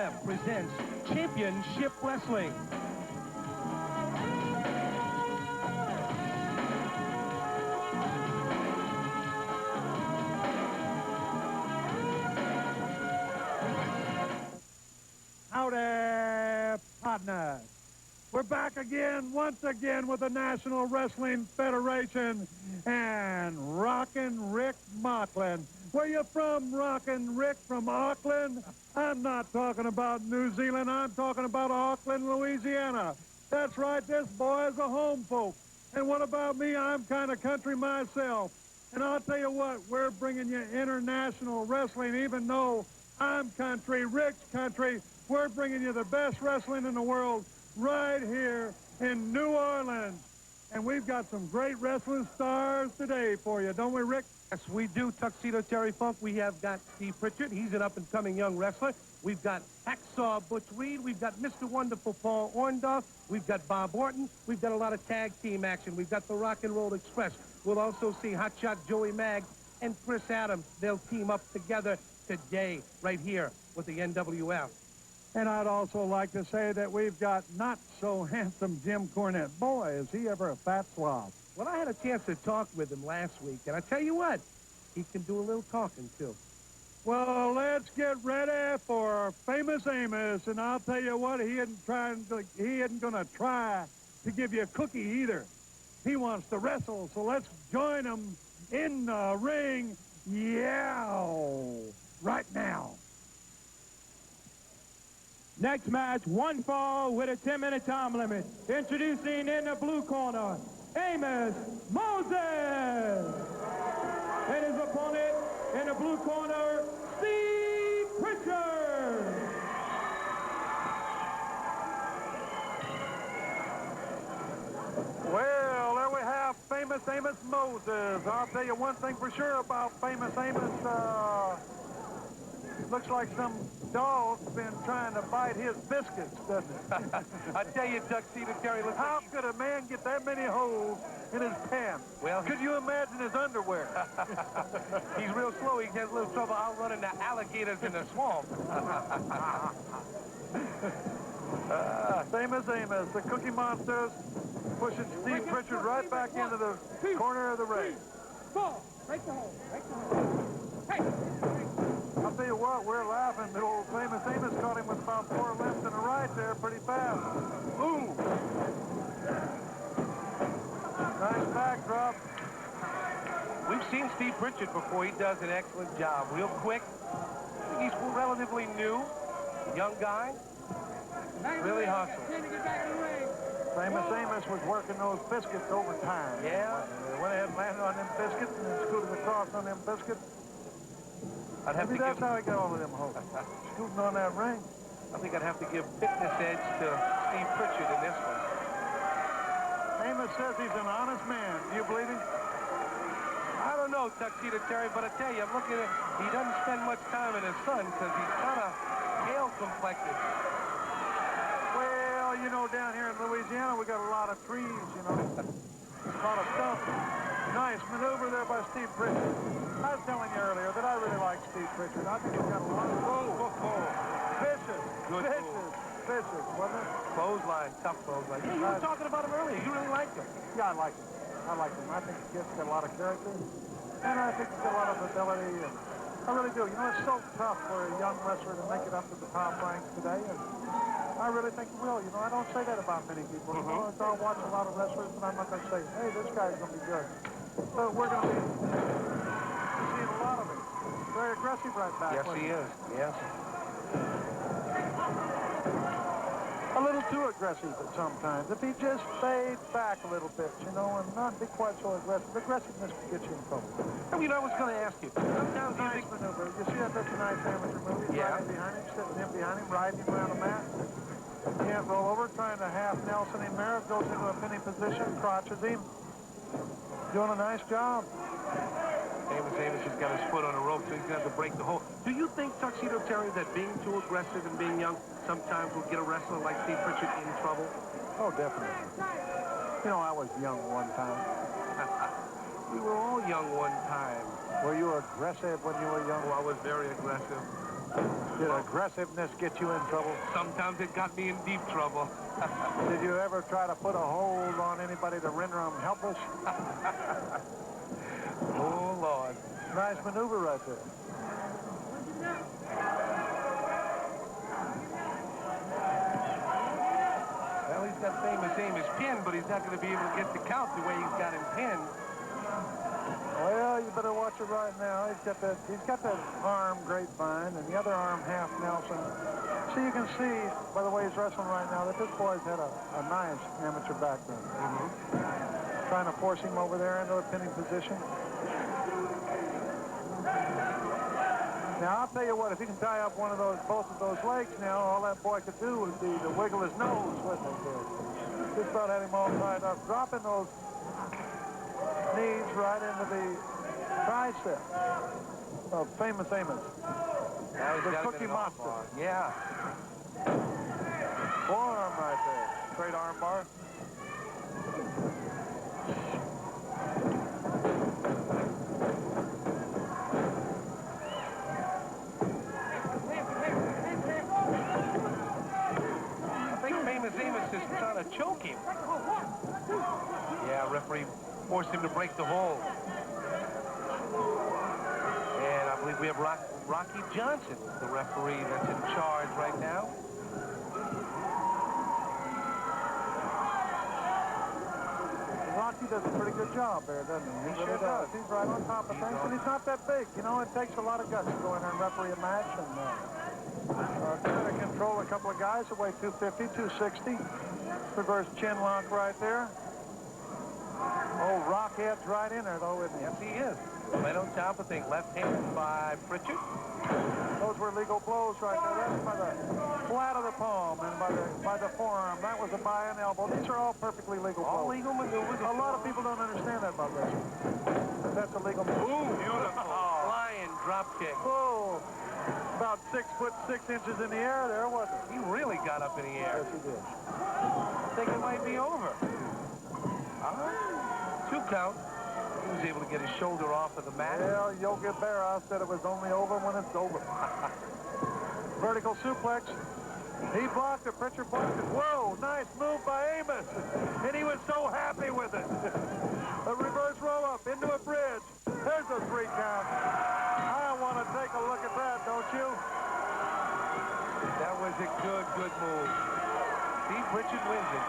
NWF presents Championship Wrestling. Howdy, partners. We're back again, once again, with the National Wrestling Federation and Rockin' Rick Mocklin. Where you from, Rockin' Rick? From Auckland? I'm not talking about New Zealand. I'm talking about Auckland, Louisiana. That's right, this boy is a home folk. And what about me? I'm kind of country myself. And I'll tell you what, we're bringing you international wrestling, even though I'm country, Rick's country. We're bringing you the best wrestling in the world right here in New Orleans. And we've got some great wrestling stars today for you, don't we, Rick? Yes, we do, Tuxedo Terry Funk. We have got Steve Prichard. He's an up-and-coming young wrestler. We've got Hacksaw Butch Reed. We've got Mr. Wonderful Paul Orndorff. We've got Bob Orton. We've got a lot of tag team action. We've got the Rock and Roll Express. We'll also see Hotshot Joey Mag and Chris Adams. They'll team up together today right here with the NWF. And I'd also like to say that we've got not-so-handsome Jim Cornette. Boy, is he ever a fat slob. Well, I had a chance to talk with him last week, and I tell you what, he can do a little talking, too. Well, let's get ready for Famous Amos, and I'll tell you what, he isn't going to try to give you a cookie either. He wants to wrestle, so let's join him in the ring, right now. Next match, one fall with a 10-minute time limit. Introducing in the blue corner, Amos Moses. And his opponent in the blue corner, Steve Prichard. Well, there we have Famous Amos Moses. I'll tell you one thing for sure about Famous Amos. Looks like some dog's been trying to bite his biscuits, doesn't it? I tell you, Tuxedo Terry, listen. How could a man get that many holes in his pants? Well, could you imagine his underwear? He's real slow. He has a little trouble outrunning the alligators in the swamp. Famous Amos, the Cookie Monsters, pushing Steve Prichard right back into the corner of the ring. Break the hole. Break the hole. Hey! I'll tell you what, we're laughing. The old Famous Amos caught him with about 4 lefts and a right there pretty fast. Ooh! Nice backdrop. We've seen Steve Prichard before. He does an excellent job. Real quick. He's relatively new. Young guy. Really hustles. Famous Amos was working those biscuits overtime. Yeah. They went ahead and landed on them biscuits and then scooted across on them biscuits. Maybe that's how he got over them holes. Scooting on that ring. I think I'd have to give fitness edge to Steve Prichard in this one. Amos says he's an honest man. Do you believe him? I don't know, Tuxedo Terry, but I tell you, I'm looking at he doesn't spend much time in the sun because he's kind of pale complected. Well, you know, down here in Louisiana, we got a lot of trees, you know. A lot of stuff. Nice maneuver there by Steve Prichard. I was telling you earlier that I really like Steve Prichard. I think he's got a lot of vicious, wasn't it? Clothesline, tough clothesline. Yeah, you were talking about him earlier. You really liked him. Yeah, I like him. I think he's got a lot of character. And I think he's got a lot of ability. And I really do. You know, it's so tough for a young wrestler to make it up to the top ranks today. And I really think he will. You know, I don't say that about many people. You know, I'll watch a lot of wrestlers, and I'm not going to say, hey, this guy's going to be good. But we're going to be seeing a lot of it. Very aggressive right back. Yes, he is. Yes. A little too aggressive at sometimes. If he just fades back a little bit, you know, and not be quite so aggressive. Aggressiveness can get you in trouble. I mean, I was going to ask you. Sometimes nice maneuver. You see that's a nice amateur move. He's riding behind him, sitting in behind him, riding him around the mat. Can't roll over, trying to half Nelson him there. Goes into a pinning position, crotches him. Doing a nice job. Amos has got his foot on a rope, so he's going to have to break the hole. Do you think, Tuxedo Terry, that being too aggressive and being young sometimes will get a wrestler like Steve Prichard in trouble? Oh, definitely. You know, I was young one time. We were all young one time. Were you aggressive when you were young? Oh, I was very aggressive. Did aggressiveness get you in trouble? Sometimes it got me in deep trouble. Did you ever try to put a hold on anybody to render them helpless? Oh, Lord. Nice maneuver right there. Well, he's got famous Amos pinned, but he's not going to be able to get the count the way he's got him pinned. Well, you better watch it right now. He's got that arm grapevine and the other arm half Nelson. So you can see by the way he's wrestling right now that this boy's had a nice amateur background. Trying to force him over there into a pinning position. Now I'll tell you what, if he can tie up both of those legs now, all that boy could do would be to wiggle his nose, wouldn't it? Just about had him all tied up, dropping those knees right into the tricep of famous Amos. The Cookie Monster. Yeah. Forearm right there. Straight arm bar. I think famous Amos is trying to choke him. Yeah, referee forced him to break the hold. And I believe we have Rocky Johnson, the referee that's in charge right now. Rocky does a pretty good job there, doesn't he? He really does. He's right on top of things, and he's not that big. You know, it takes a lot of guts to go in there and referee a match. And trying to control a couple of guys that weigh 250, 260. Reverse chin lock right there. Oh, Rockhead's right in there, though, isn't he? Yes, he is. Right on top of things. Left hand by Prichard. Those were legal blows right there. That's by the flat of the palm and by the forearm. That was a by an elbow. These are all perfectly legal blows. All legal maneuvers. A lot of people don't understand that about wrestling. But that's a legal move. Ooh, beautiful. Flying drop kick. Oh, about 6'6" in the air there, wasn't it? He really got up in the air. Yes, he did. I think it might be over. 2 count. He was able to get his shoulder off of the mat. Well, Yogi Berra said it was only over when it's over. Vertical suplex. He blocked it. Prichard blocked it. Whoa, nice move by Amos. And he was so happy with it. A reverse roll-up into a bridge. There's a 3 count. I want to take a look at that, don't you? That was a good move. See, Prichard wins it.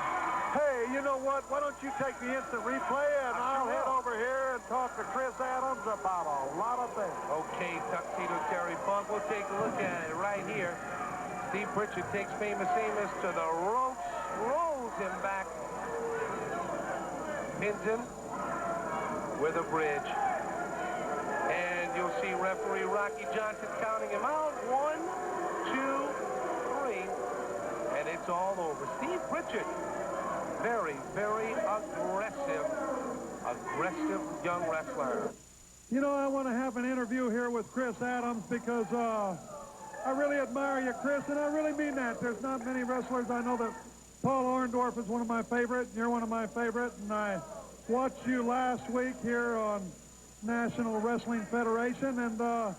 Hey, you know what? Why don't you take the instant replay and I'll head over here and talk to Chris Adams about a lot of things. Okay, Tuxedo Terry Funk, we'll take a look at it right here. Steve Prichard takes famous Amos to the ropes, rolls him back, pins him with a bridge. And you'll see referee Rocky Johnson counting him out. 1, 2, 3, and it's all over. Steve Prichard. Very, very aggressive young wrestler. You know, I want to have an interview here with Chris Adams because I really admire you, Chris, and I really mean that. There's not many wrestlers. I know that Paul Orndorff is one of my favorite, and you're one of my favorite, and I watched you last week here on National Wrestling Federation, and I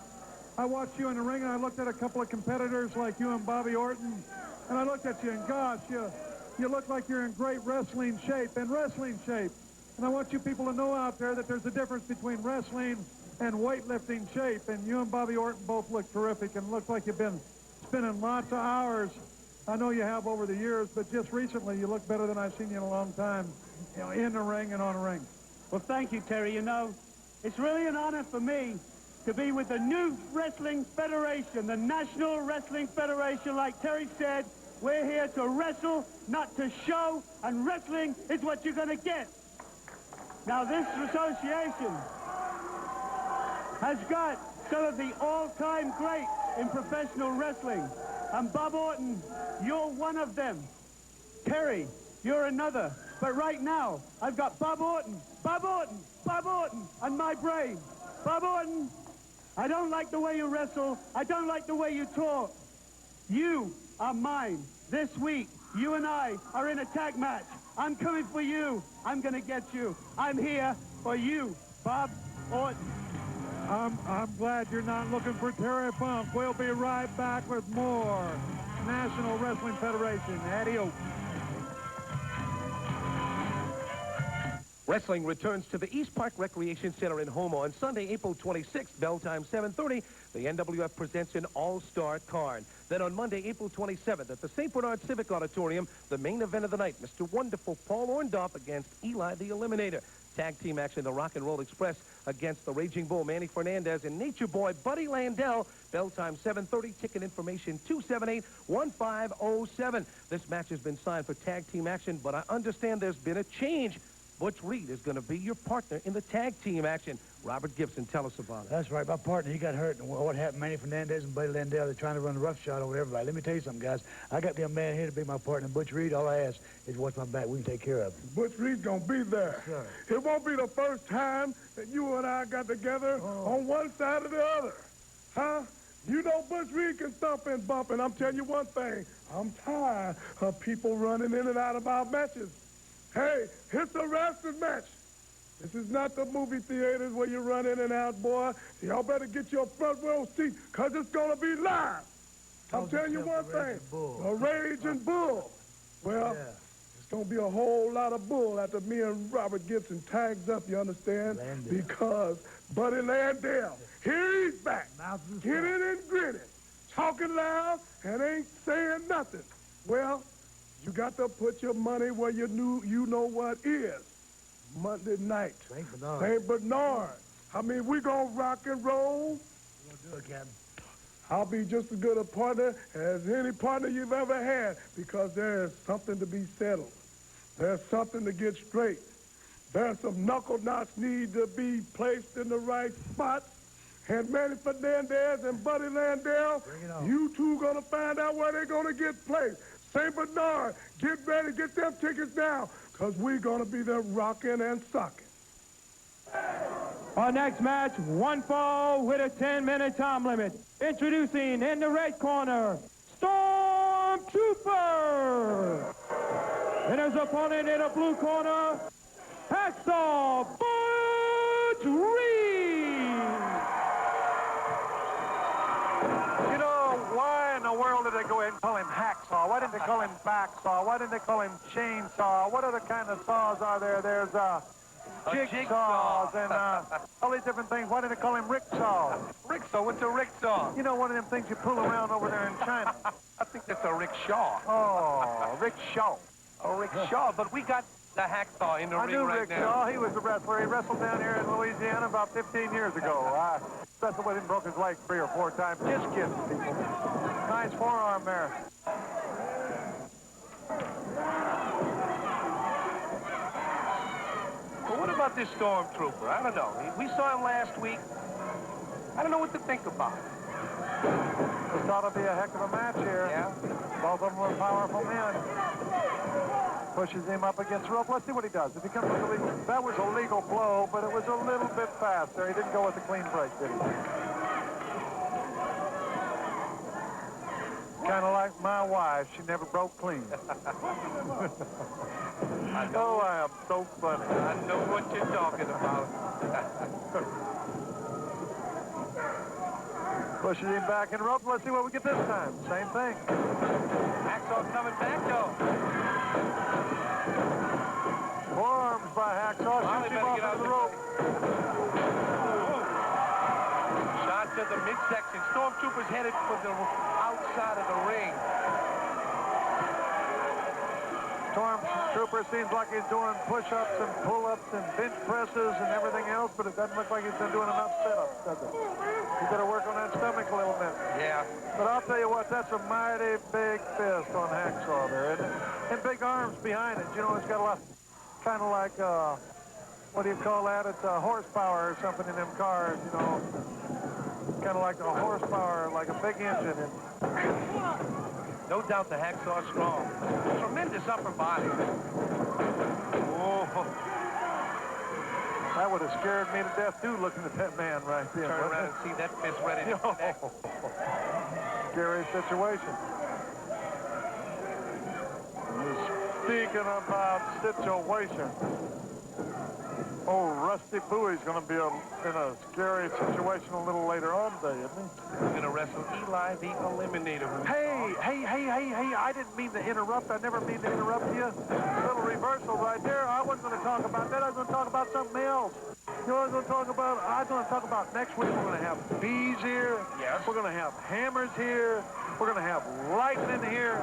watched you in the ring, and I looked at a couple of competitors like you and Bobby Orton, and I looked at you, and gosh, you look like you're in great wrestling shape. And I want you people to know out there that there's a difference between wrestling and weightlifting shape. And you and Bobby Orton both look terrific and look like you've been spending lots of hours. I know you have over the years, but just recently you look better than I've seen you in a long time, you know, in the ring and on a ring. Well, thank you, Terry. You know, it's really an honor for me to be with the new wrestling federation, the National Wrestling Federation. Like Terry said, we're here to wrestle, not to show, and wrestling is what you're going to get. Now, this association has got some of the all-time greats in professional wrestling. And Bob Orton, you're one of them. Terry, you're another. But right now, I've got Bob Orton on my brain. Bob Orton, I don't like the way you wrestle. I don't like the way you talk. You are mine. This week, you and I are in a tag match. I'm coming for you. I'm going to get you. I'm here for you, Bob Orton. I'm glad you're not looking for Terry Funk. We'll be right back with more National Wrestling Federation. Adios. Wrestling returns to the East Park Recreation Center in Houma on Sunday, April 26th, bell time 7:30. The NWF presents an all-star card. Then on Monday, April 27th, at the St. Bernard Civic Auditorium, the main event of the night, Mr. Wonderful Paul Orndorff against Eli the Eliminator. Tag team action, the Rock and Roll Express against the Raging Bull, Manny Fernandez, and Nature Boy, Buddy Landel. Bell time 7:30. Ticket information 278-1507. This match has been signed for tag team action, but I understand there's been a change. Butch Reed is going to be your partner in the tag team action. Robert Gibson, tell us about it. That's right. My partner, he got hurt. And what happened, Manny Fernandez and Buddy Landel, they're trying to run a rough shot over everybody. Let me tell you something, guys. I got the man here to be my partner. Butch Reed, all I ask is watch my back. We can take care of him. Butch Reed's going to be there. Sure. It won't be the first time that you and I got together on one side or the other. Huh? You know Butch Reed can stomp and bump, and I'm telling you one thing. I'm tired of people running in and out of our matches. Hey, it's a wrestling match. This is not the movie theaters where you run in and out, boy. Y'all better get your front row seat, because it's going to be live. I'm telling you one thing. A raging bull. Well, it's going to be a whole lot of bull after me and Robert Gibson tags up, you understand? Landel. Because Buddy Landel, here he's back. Grinning and grinning. Talking loud and ain't saying nothing. Well, you got to put your money where you know what is. Monday night. St. Bernard. St. Bernard. I mean, we gonna rock and roll. We're gonna do it, Captain. I'll be just as good a partner as any partner you've ever had, because there's something to be settled. There's something to get straight. There's some knuckle knots need to be placed in the right spots. And Manny Fernandez and Buddy Landel, you two gonna find out where they're gonna get placed. St. Bernard, get ready, get them tickets now, because we're going to be there rocking and socking. Our next match, one fall with a 10-minute time limit. Introducing in the red corner, Stormtrooper. And his opponent in the blue corner, Hacksaw Butch Reed. You know, why in the world did they go ahead and call him hacksaw? Why didn't they call him backsaw? Why didn't they call him chainsaw? What other kind of saws are there? There's jigsaws and all these different things. Why didn't they call him ricksaw? Ricksaw? What's a ricksaw? You know, one of them things you pull around over there in China. I think that's a rickshaw. Oh, rickshaw. A rickshaw, but we got the hacksaw in the I ring knew right rickshaw. now. He was the wrestler. He wrestled down here in Louisiana about 15 years ago. I wrestled with him, broke his leg 3 or 4 times. Just kidding, people. Nice forearm there. Well, what about this Stormtrooper? I don't know. We saw him last week. I don't know what to think about it. This ought to be a heck of a match here. Yeah? Both of them are powerful men. Pushes him up against the rope. Let's see what he does. If he comes with a legal... That was a legal blow, but it was a little bit fast there. He didn't go with the clean break, did he? Kind of like my wife. She never broke clean. Oh, I am so funny. I know what you're talking about. Pushes him back in the rope. Let's see what we get this time. Same thing. Hacksaw coming back, though. Forearms by Hacksaw. Shoots him off into the rope. Shot to the midsection. Stormtrooper's headed for the outside of the ring. Stormtrooper seems like he's doing push-ups and pull-ups and bench presses and everything else, but it doesn't look like he's been doing enough sit-ups, does it? You better work on that stomach a little bit. Yeah. But I'll tell you what, that's a mighty big fist on Hacksaw there, isn't it? And big arms behind it. You know, it's got a lot, kind of like, what do you call that? It's a horsepower or something in them cars, you know. Kind of like a horsepower, like a big engine. No doubt the Hacksaw's strong. Tremendous upper body. Oh. That would have scared me to death, too, looking at that man right there. Turn around and see that fist ready to connect. Scary situation. Speaking about situation. Oh, Rusty Bowie's going to be in a scary situation a little later on today, isn't he? He's going to wrestle Eli, the Eliminator. Hey, I didn't mean to interrupt. I never mean to interrupt you. A little reversal right there. I wasn't going to talk about that. I was going to talk about something else. You know what I was going to talk about? I was going to talk about next week we're going to have bees here. Yes. We're going to have hammers here. We're going to have lightning here.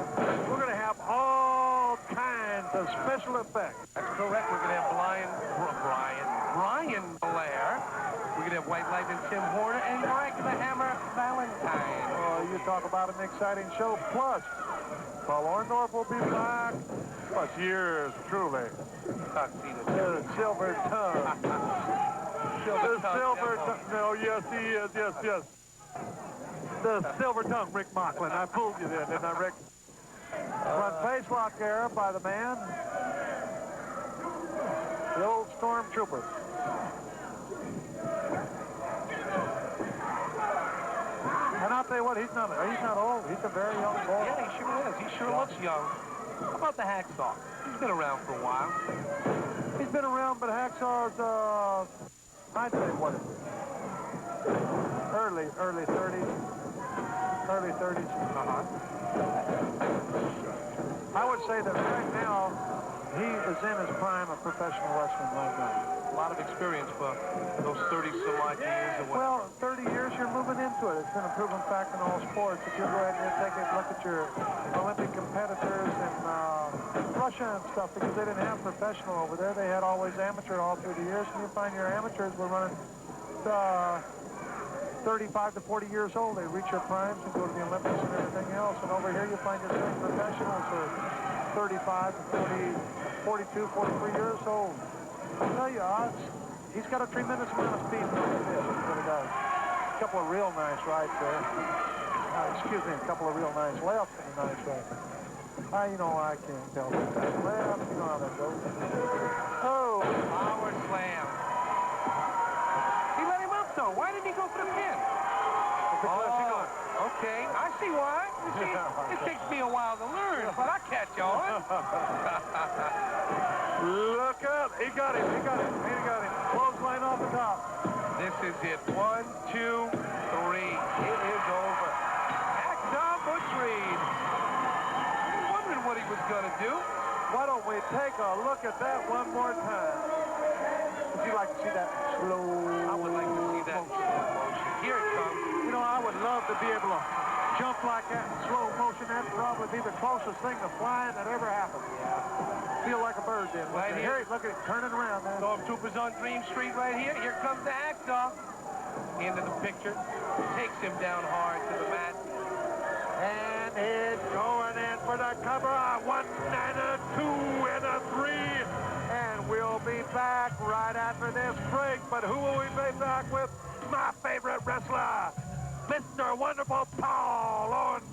We're going to have all kinds of special effects. That's correct. We're going to have Brian Blair. We're going to have White Lightning Tim Horner and Greg the Hammer Valentine. Oh, you talk about an exciting show. Plus, Paul Orndorff will be back. Plus, yours truly. The silver tongue. The silver tongue. No, yes, he is. Yes. The silver tongue, Rick Mocklin. I fooled you there, didn't I, Rick? Front face lock there by the man. The old stormtrooper. And I'll tell you what, he's not old. He's a very young boy. Yeah, he sure is. He sure looks young. How about the Hacksaw? He's been around for a while. He's been around, but Hacksaw's, I'd say, what is it? Early 30s. Early 30s. I would say that right now, he is in his prime of professional wrestling right now. A lot of experience for those 30-some-odd years. Well, 30 years, you're moving into it. It's been a proven fact in all sports. If you go ahead and take a look at your Olympic competitors in Russia and stuff, because they didn't have professional over there. They had always amateur all through the years, and you find your amateurs were running 35 to 40 years old. They reach their primes and go to the Olympics and everything else. And over here, you find your professionals are 35 to 40, 42, 43 years old. I'll tell you, he's got a tremendous amount of speed for his fist. He really does. A couple of real nice rights there. Excuse me, a couple of real nice lefts and a nice right. You know, I can't tell what's that left. You know how that goes. Oh, power slam. He let him up, though. Why didn't he go for the pin? Okay, I see why. You see, it takes me a while to learn, but I catch on. Look out. He got him. Clothesline off the top. This is it. 1, 2, 3. It is over. Hacksaw Butch Reed. I was wondering what he was going to do. Why don't we take a look at that one more time? Would you like to see that slow I would like to see that motion. Here it comes. You know, I would love to be able to jump like that in slow motion. That'd probably be the closest thing to flying that ever happened. Feel like a bird then. Right here. Look at it turning around, man. Stormtroopers on Dream Street right here. Here comes the Hacksaw. Into the picture. Takes him down hard to the mat. And it's going in for the cover. 1 and a 2 and a 3. And we'll be back right after this break. But who will we be back with? My favorite wrestler, Mr. Wonderful Paul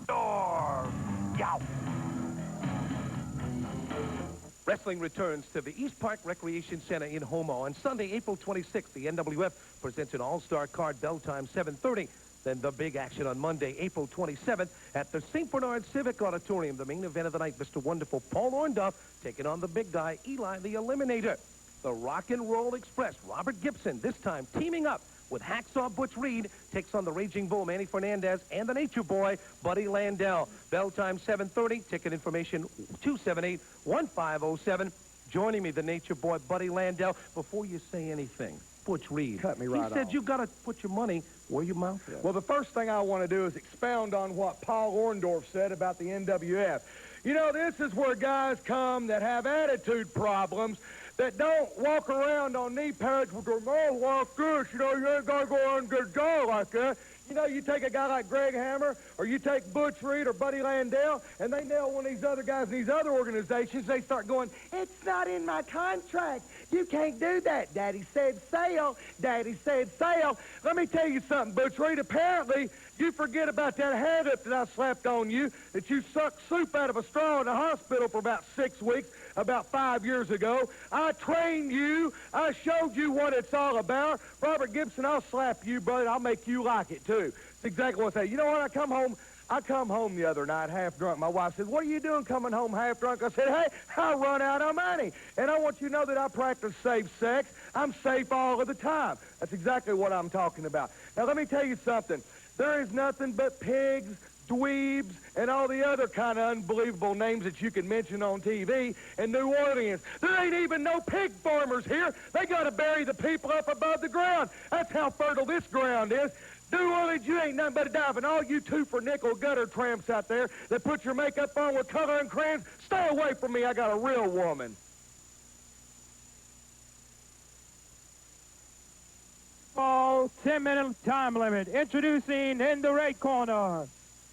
Orndorff. Yow. Wrestling returns to the East Park Recreation Center in Homo on Sunday, April 26th. The NWF presents an all-star card, bell time 7:30. Then the big action on Monday, April 27th at the St. Bernard Civic Auditorium. The main event of the night, Mr. Wonderful Paul Orndorff taking on the big guy, Eli the Eliminator. The Rock and Roll Express, Robert Gibson, this time teaming up with Hacksaw Butch Reed, takes on the Raging Bull, Manny Fernandez, and the Nature Boy, Buddy Landel. Bell time 7:30. Ticket information 278-1507. Joining me, the Nature Boy, Buddy Landel. Before you say anything, Butch Reed. Cut me right He said off. you got to put your money where your mouth is. Well, the first thing I want to do is expound on what Paul Orndorff said about the NWF. You know, this is where guys come that have attitude problems, that don't walk around on knee pads with their mouth like this. You know, you ain't got to go on good jaw like that. You know, you take a guy like Greg Hammer, or you take Butch Reed or Buddy Landel, and they nail one of these other guys in these other organizations. They start going, it's not in my contract. You can't do that. Daddy said sale. Daddy said sale. Let me tell you something, Butch Reed. Apparently, you forget about that hand up that I slapped on you, that you sucked soup out of a straw in the hospital for about 6 weeks, about 5 years ago. I trained you. I showed you what it's all about. Robert Gibson, I'll slap you, brother. I'll make you like it, too. It's exactly what I say. You know what? I come home the other night half drunk. My wife said, what are you doing coming home half drunk? I said, hey, I run out of money. And I want you to know that I practice safe sex. I'm safe all of the time. That's exactly what I'm talking about. Now, let me tell you something. There is nothing but pigs, dweebs, and all the other kind of unbelievable names that you can mention on TV in New Orleans. There ain't even no pig farmers here. They got to bury the people up above the ground. That's how fertile this ground is. New Orleans, you ain't nothing but a dive. And all you two-for-nickel gutter tramps out there that put your makeup on with color and crayons, stay away from me. I got a real woman. Ball, 10-minute time limit. Introducing in the red corner,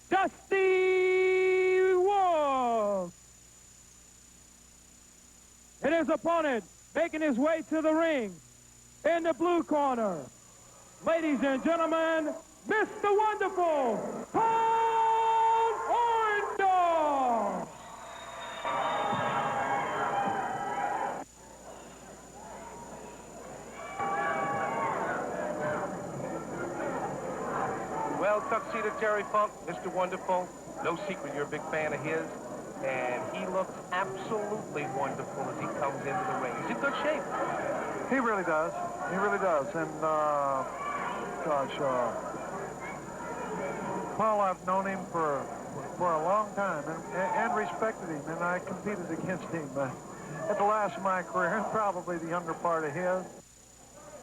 Dusty Wolfe. And his opponent making his way to the ring in the blue corner. Ladies and gentlemen, Mr. Wonderful, Paul Orndorff. Well, Tuxedo Terry Funk, Mr. Wonderful, no secret you're a big fan of his, and he looks absolutely wonderful as he comes into the ring. He's in good shape. He really does. He really does. And, Paul, I've known him for a long time and respected him, and I competed against him at the last of my career and probably the younger part of his.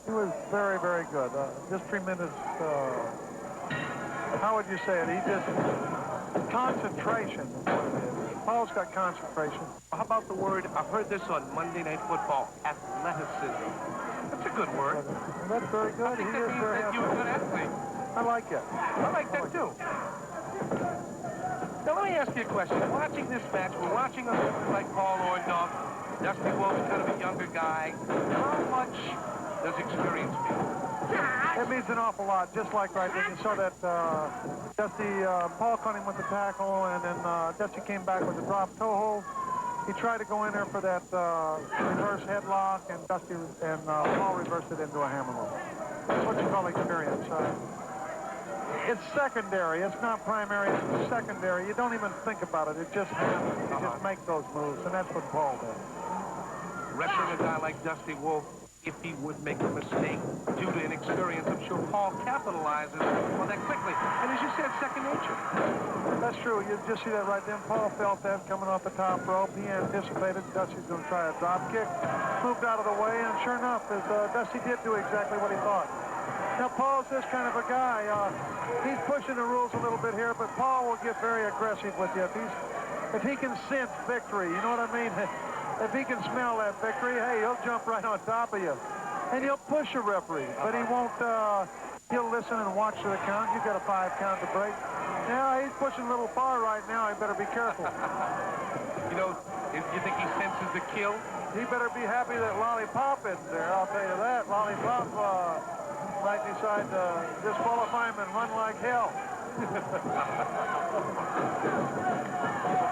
He was very, very good. Just tremendous, how would you say it? He just, concentration. Paul's got concentration. How about the word, I've heard this on Monday Night Football, athleticism. That's a good word. That's very good. He is very that you're a good athlete. I like it. I like that, too. Now, let me ask you a question. Watching this match, we're watching a man like Paul Orndorff. Dusty Wolfe, kind of a younger guy. How much does experience mean? It means an awful lot, just like right when you saw that Paul caught him with the tackle, and then Dusty came back with a drop toe hold. He tried to go in there for that reverse headlock, and Paul reversed it into a hammer lock. That's what you call experience. It's secondary. It's not primary. It's secondary. You don't even think about it. It just happens. You just make those moves, and that's what Paul did. Wrestling a guy like Dusty Wolfe, if he would make a mistake due to inexperience, I'm sure Paul capitalizes on that quickly. And as you said, second nature. That's true. You just see that right then. Paul felt that coming off the top rope. He anticipated Dusty's going to try a drop kick. Moved out of the way, and sure enough, Dusty did do exactly what he thought. Now, Paul's this kind of a guy. He's pushing the rules a little bit here, but Paul will get very aggressive with you. If he can sense victory, you know what I mean? If he can smell that victory, hey, he'll jump right on top of you. And he'll push a referee, but he won't, he'll listen and watch the count. You've got a 5 count to break. Yeah, he's pushing a little far right now. He better be careful. You know, you think he senses the kill? He better be happy that Lollipop isn't there, I'll tell you that. Lollipop might decide to disqualify him and run like hell.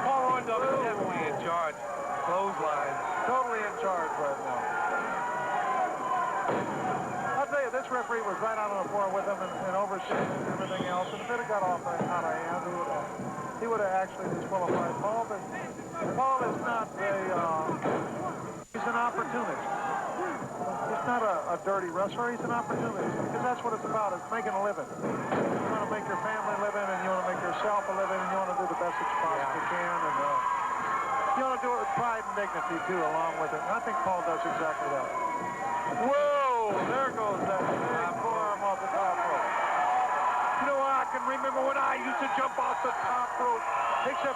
Paul Orndorff is definitely in charge. Clothesline. Totally in charge right now. I'll tell you, this referee was right out on the floor with him and overseeing and everything else. And if it had got out of hand, he would have actually disqualified Paul. But Paul is not he's an opportunist. He's not a dirty wrestler. He's an opportunist. Because that's what it's about, is making a living. You want to make your family a living, and you want to make yourself a living, and you want to do the best that you possibly can. And you want to do it with pride and dignity, too, along with it. And I think Paul does exactly that. Whoa! There goes that big forearm off the top rope. You know, I can remember when I used to jump off the top rope, except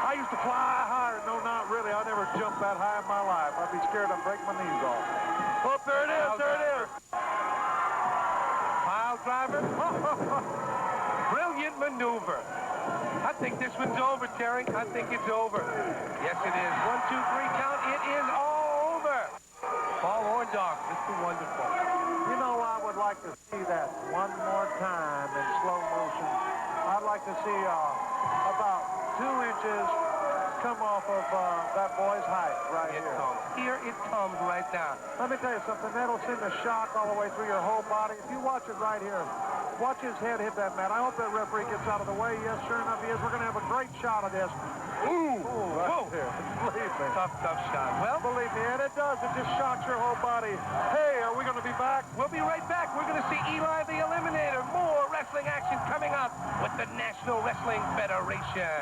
I used to fly higher. No, not really. I never jumped that high in my life. I'd be scared I'd break my knees off. Oh, there it is. There it is. Pile driver. Brilliant maneuver. I think this one's over, Terry. I think it's over. Yes, it is. 1, 2, 3 count. It is all over. Paul Orndorff, Mr. Wonderful. You know, I would like to see that one more time in slow motion. I'd like to see about 2 inches come off of that boy's height right here. Here it comes right now. Let me tell you something. That'll send a shock all the way through your whole body. If you watch it right here, watch his head hit that mat. I hope that referee gets out of the way. Yes, sure enough, he is. We're going to have a great shot of this. Ooh, Right there. Believe me. Tough shot. Well, Believe me, and it does. It just shocks your whole body. Hey, are we going to be back? we'll be right back. We're going to see Eli the Eliminator. More wrestling action coming up with the National Wrestling Federation.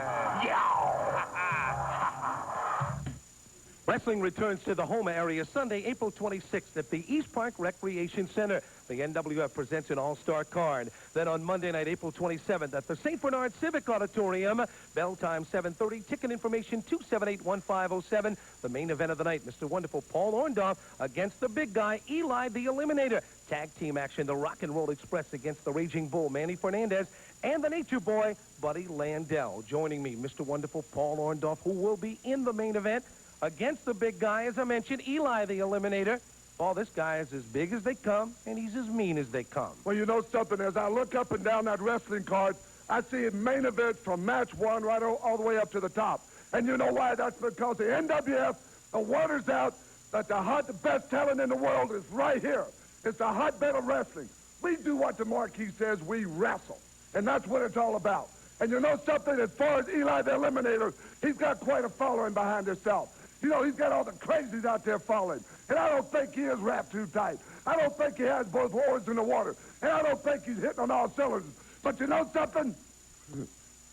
Wrestling returns to the Houma area Sunday, April 26th at the East Park Recreation Center. The NWF presents an all-star card. Then on Monday night, April 27th at the St. Bernard Civic Auditorium, bell time 7:30, ticket information 278-1507. The main event of the night, Mr. Wonderful Paul Orndorff against the big guy, Eli the Eliminator. Tag team action, the Rock and Roll Express against the Raging Bull, Manny Fernandez, and the Nature Boy, Buddy Landel. Joining me, Mr. Wonderful Paul Orndorff, who will be in the main event against the big guy, as I mentioned, Eli the Eliminator. Oh, this guy is as big as they come, and he's as mean as they come. Well, you know something, as I look up and down that wrestling card, I see it main event from match one right all the way up to the top. And you know why? That's because the NWF, the word is out that the best talent in the world is right here. It's the hotbed of wrestling. We do what the marquee says, we wrestle. And that's what it's all about. And you know something, as far as Eli the Eliminator, he's got quite a following behind himself. You know, he's got all the crazies out there following. And I don't think he is wrapped too tight. I don't think he has both oars in the water. And I don't think he's hitting on all cylinders. But you know something?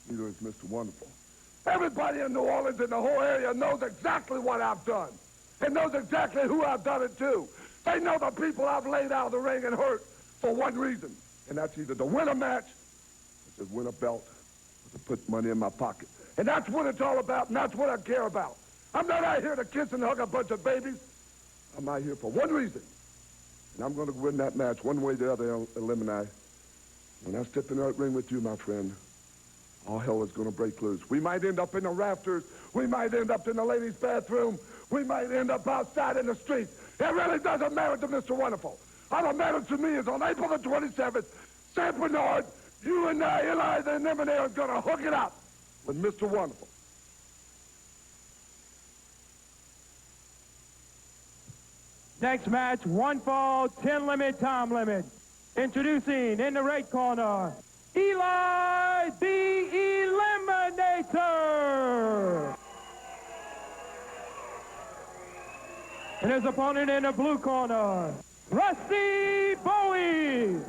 Neither is Mr. Wonderful. Everybody in New Orleans and the whole area knows exactly what I've done. And knows exactly who I've done it to. They know the people I've laid out of the ring and hurt for one reason. And that's either to win a match, or to win a belt, or to put money in my pocket. And that's what it's all about, and that's what I care about. I'm not out here to kiss and hug a bunch of babies. I'm out here for one reason. And I'm going to win that match one way or the other, Eliminate. When I step in that ring with you, my friend, all hell is going to break loose. We might end up in the rafters. We might end up in the ladies' bathroom. We might end up outside in the street. It really doesn't matter to Mr. Wonderful. All that matters to me is on April the 27th, St. Bernard, you and Eli the Eliminator, are going to hook it up with Mr. Wonderful. Next match, 1 fall, 10 limit, time limit. Introducing in the right corner, Eli the Eliminator. And his opponent in the blue corner, Rusty Bowie.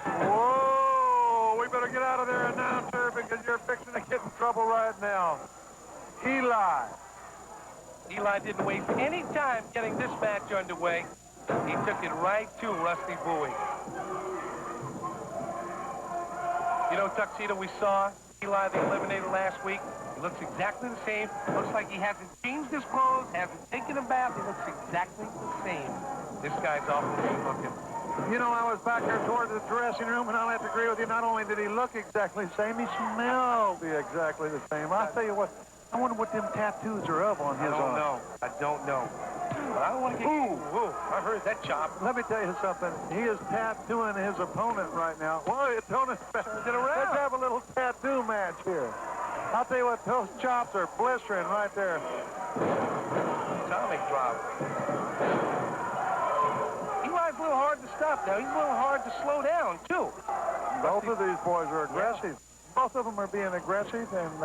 Whoa, we better get out of there, announcer, because you're fixing to get in trouble right now. Eli didn't waste any time getting this match underway. He took it right to Rusty Bowie. You know, Tuxedo, we saw Eli the Eliminator last week. He looks exactly the same. Looks like he hasn't changed his clothes, hasn't taken a bath. He looks exactly the same. This guy's awful good looking. You know, I was back there toward the dressing room, and I'll have to agree with you. Not only did he look exactly the same, he smelled exactly the same. I'll tell you what, I wonder what them tattoos are of on his arm. I don't know. But I don't want to get... Ooh, I heard that chop. Let me tell you something. He is tattooing his opponent right now. Whoa, his opponent's back. Let's have a little tattoo match here. I'll tell you what, those chops are blistering right there. Atomic drop. Eli's a little hard to stop now. He's a little hard to slow down, too. Both of these boys are aggressive. Yeah. Both of them are being aggressive, and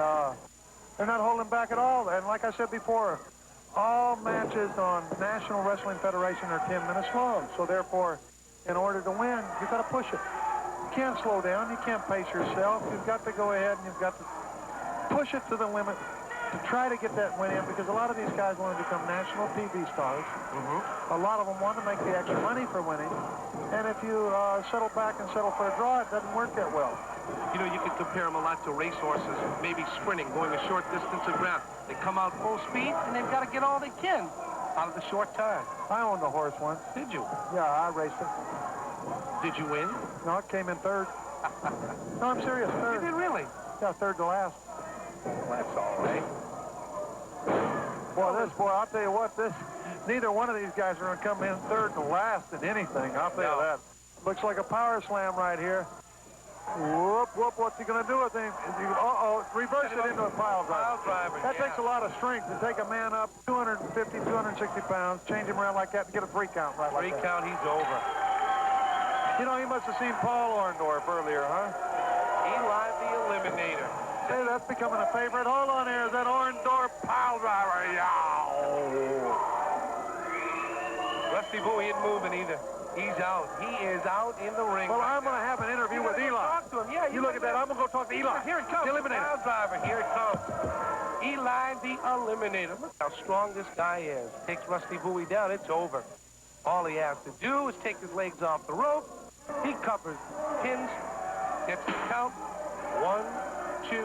they're not holding back at all. And like I said before, all matches on National Wrestling Federation are 10 minutes long. So therefore, in order to win, you've got to push it. You can't slow down. You can't pace yourself. You've got to go ahead and you've got to push it to the limit to try to get that win in, because a lot of these guys want to become national TV stars. A lot of them want to make the extra money for winning. And if you settle back and settle for a draw, it doesn't work that well. You know, you can compare them a lot to racehorses, maybe sprinting, going a short distance of ground. They come out full speed, and they've got to get all they can out of the short time. I owned a horse once. Did you? Yeah, I raced it. Did you win? No, it came in third. No, I'm serious, third. You did really? Yeah, third to last. Well, that's all right. Boy, I'll tell you what, neither one of these guys are going to come in third to last in anything. I'll tell you that. Looks like a power slam right here. Whoop, whoop, what's he going to do with him? Reverse it into a pile driver. That takes a lot of strength to take a man up 250, 260 pounds, change him around like that, and get a 3 count right like that. 3 count, he's over. You know, he must have seen Paul Orndorff earlier, huh? Eli the Eliminator. Hey, that's becoming a favorite. Hold on here. Is that Orndorff pile driver? Yow! Rusty Bowie isn't moving either. He's out. He is out in the ring. Well, I'm going to have an interview with Eli. Talk to him. Yeah, you look at that. I'm going to go talk to Eli. Here it comes. The Eliminator. Pile driver. Here it comes. Eli the Eliminator. Look how strong this guy is. Takes Rusty Bowie down. It's over. All he has to do is take his legs off the rope. He covers pins. Gets the count. 1, 2,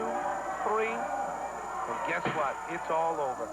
3. And guess what? It's all over.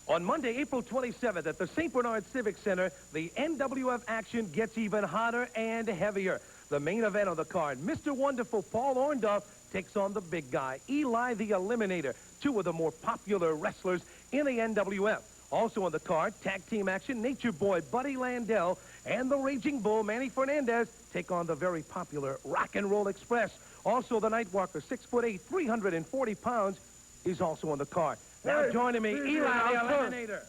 On Monday, April 27th at the St. Bernard Civic Center, the NWF action gets even hotter and heavier. The main event on the card, Mr. Wonderful Paul Orndorff takes on the big guy, Eli the Eliminator, 2 of the more popular wrestlers in the NWF. Also on the card, tag team action, Nature Boy Buddy Landel and the Raging Bull Manny Fernandez take on the very popular Rock and Roll Express. Also the Nightwalker, 6'8", 340 pounds, is also on the card. Now joining me, Eli the Eliminator.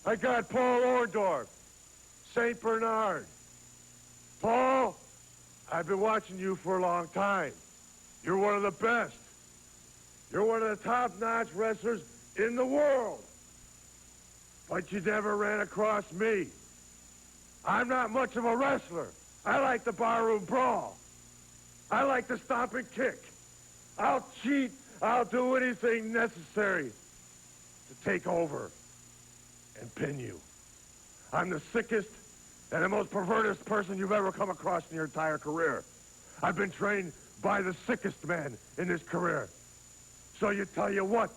I got Paul Orndorff, St. Bernard. Paul, I've been watching you for a long time. You're one of the best. You're one of the top-notch wrestlers in the world. But you never ran across me. I'm not much of a wrestler. I like the barroom brawl. I like the stomp and kick. I'll cheat. I'll do anything necessary to take over and pin you. I'm the sickest and the most perverted person you've ever come across in your entire career. I've been trained by the sickest man in this career. So you tell you what,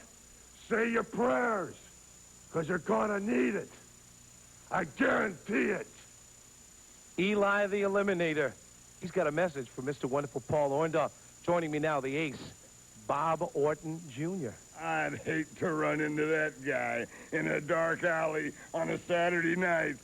say your prayers, because you're gonna need it. I guarantee it. Eli the Eliminator. He's got a message for Mr. Wonderful Paul Orndorff. Joining me now, the ace, Bob Orton Jr. I'd hate to run into that guy in a dark alley on a Saturday night.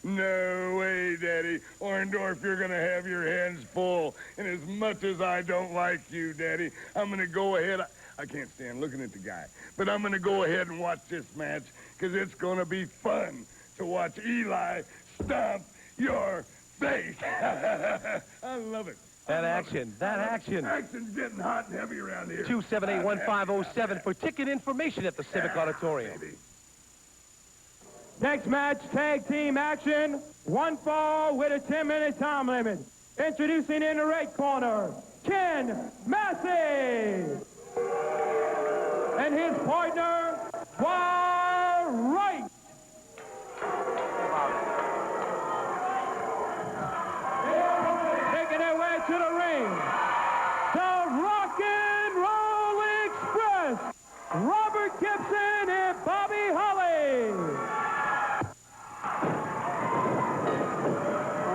No way, Daddy. Orndorff, you're going to have your hands full. And as much as I don't like you, Daddy, I'm going to go ahead. I can't stand looking at the guy. But I'm going to go ahead and watch this match because it's going to be fun to watch Eli stomp your face. I love it. That action. Action's getting hot and heavy around here. 278-1507 for ticket information at the Civic Auditorium. Next match, tag team action. 1 fall with a 10-minute time limit. Introducing in the right corner, Ken Massey. And his partner, Wright. Making their way to the ring, the Rock and Roll Express, Robert Gibson and Bobby Holly.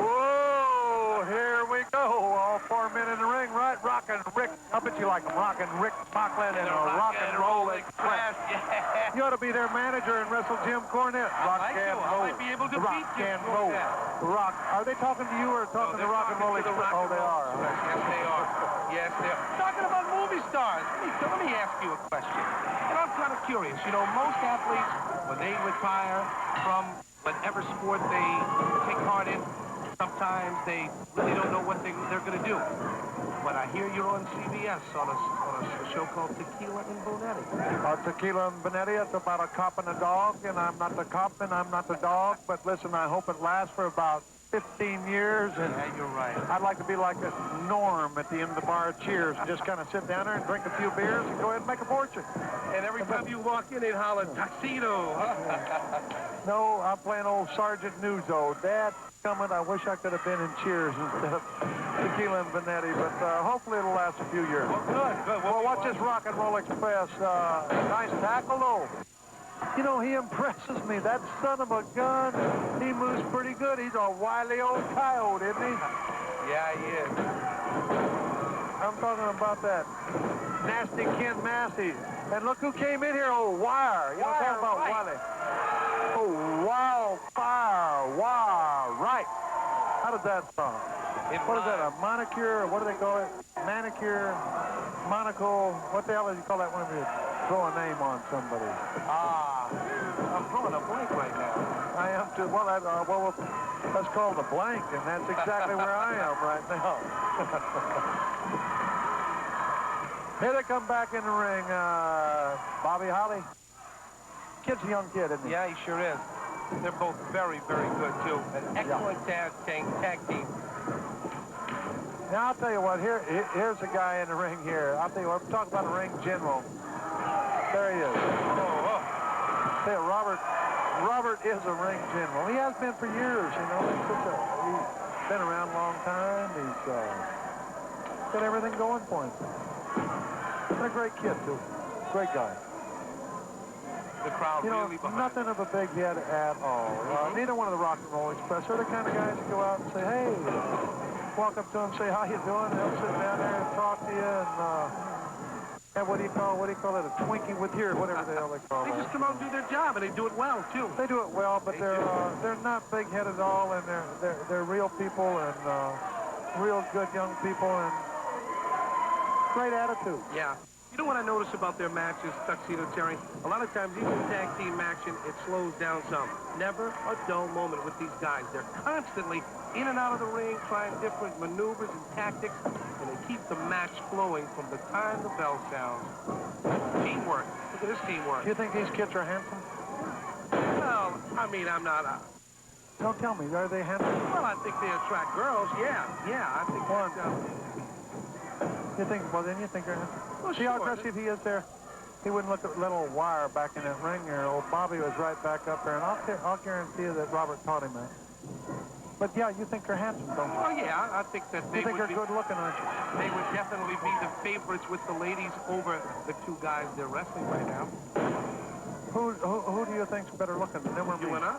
Whoa, here we go. All 4 men in the ring, right? Rockin' Rick. I bet you like them. Rockin' Rick Bachland and a Rock and Roll Express. Yeah. You ought to be their manager and wrestle Jim Cornette. Rock and Roll. I might be able to beat Jim and Roll. Cornette. Rock. Are they talking to you or talking to Rock and Roll Express? Oh, they are. Yes, they are. Yes, they are. Talking about movie stars, let me ask you a question. And I'm kind of curious. You know, most athletes, when they retire from whatever sport they take part in, sometimes they really don't know what they're going to do. But I hear you're on CBS on a show called Tequila and Bonetti. Tequila and Bonetti, it's about a cop and a dog, and I'm not the cop and I'm not the dog. But listen, I hope it lasts for about 15 years. And Yeah, you're right. I'd like to be like this Norm at the end of the bar of Cheers and just kind of sit down there and drink a few beers and go ahead and make a fortune. And every time you walk in, they'd holler, tuxedo. No, I'm playing old Sergeant Nuzzo. Dad, coming. I wish I could have been in Cheers instead of Tequila and Bonetti, but hopefully it'll last a few years. Well, good. Well, watch this Rock and Roll Express. Nice tackle, though. You know, he impresses me. That son of a gun, he moves pretty good. He's a wily old coyote, isn't he? Yeah, he is. I'm talking about that nasty Ken Massey. And look who came in here. Oh, Wire. You know, talk about Wire. Oh, Wildfire. Wire. Right. How did that sound? What is that, a manicure? What do they call it? Manicure, monocle. What the hell do you call that when you throw a name on somebody? I'm drawing a blank right now. I am too. Well, that's called a blank, and that's exactly where I am right now. Here they come back in the ring. Bobby Holly. Kid's a young kid, isn't he? Yeah, he sure is. They're both very, very good, too. An excellent tag team. Now, I'll tell you what, here's a guy in the ring here. I'll tell you what, talk about a ring general. There he is. Say, Robert is a ring general. He has been for years, you know. He's been around a long time. He's got everything going for him. And a great kid, too. Great guy. The crowd really behind nothing of a big head at all. Neither one of the Rock and Roll Express are the kind of guys that go out and say, hey, walk up to them, say, how you doing? They'll sit down there and talk to you and what do you call it? A Twinkie with your, whatever the hell they call it. They just come out and do their job, and they do it well, too. They do it well, but they're not big-headed at all, and they're real people and real good young people and great attitude. Yeah. You know what I notice about their matches, Tuxedo Terry? A lot of times, even tag team action, it slows down some. Never a dull moment with these guys. They're constantly in and out of the ring, trying different maneuvers and tactics, and they keep the match flowing from the time the bell sounds. Teamwork. Look at this teamwork. Do you think these kids are handsome? Well, I mean, I'm not... Don't tell me. Are they handsome? Well, I think they attract girls. Yeah, I think You think, well, then you think they're handsome. Well, see how aggressive he is there? He wouldn't look at little Wire back in that ring there. Old Bobby was right back up there, and I'll guarantee you that Robert taught him that. But, yeah, you think they're handsome, don't you? Oh, yeah, I think that they You think they're good-looking, aren't you? They would definitely be the favorites with the ladies over the two guys they're wrestling right now. Who do you think's better looking, them or me? You and I.